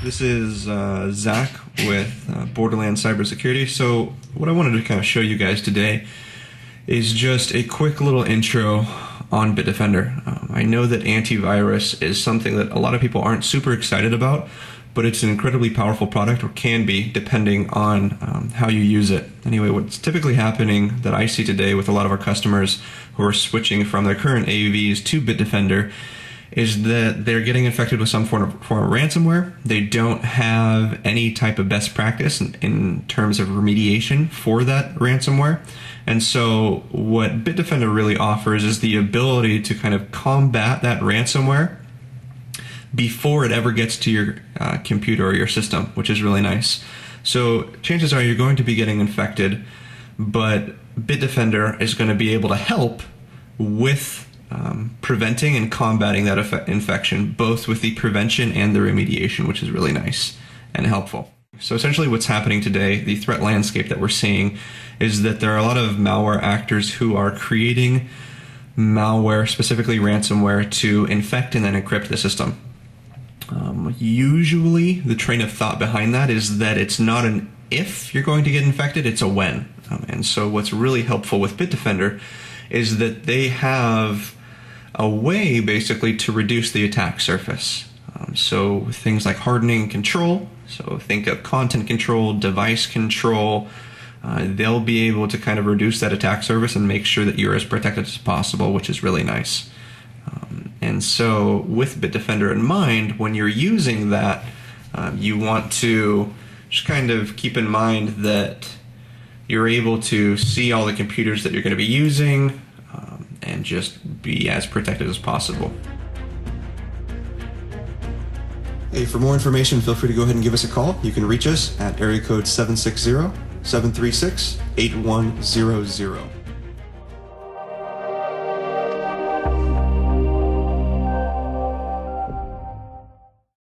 This is Zach with BorderLAN Cybersecurity. So what I wanted to kind of show you guys today is just a quick little intro on BitDefender. I know that antivirus is something that a lot of people aren't super excited about, but it's an incredibly powerful product, or can be, depending on how you use it. Anyway, what's typically happening that I see today with a lot of our customers who are switching from their current AUVs to BitDefender is that they're getting infected with some form of ransomware. They don't have any type of best practice in terms of remediation for that ransomware. And so what BitDefender really offers is the ability to kind of combat that ransomware before it ever gets to your computer or your system, which is really nice. So chances are you're going to be getting infected, but BitDefender is going to be able to help with preventing and combating that infection, both with the prevention and the remediation, which is really nice and helpful. So essentially what's happening today, the threat landscape that we're seeing, is that there are a lot of malware actors who are creating malware, specifically ransomware, to infect and then encrypt the system. Usually the train of thought behind that is that it's not an if you're going to get infected, it's a when. And so what's really helpful with BitDefender is that they have a way basically to reduce the attack surface. So things like hardening control, so think of content control, device control, they'll be able to kind of reduce that attack surface and make sure that you're as protected as possible, which is really nice. And so with BitDefender in mind, when you're using that, you want to just kind of keep in mind that you're able to see all the computers that you're going to be using and just be as protected as possible. Hey, for more information, feel free to go ahead and give us a call. You can reach us at area code 760-736-8100.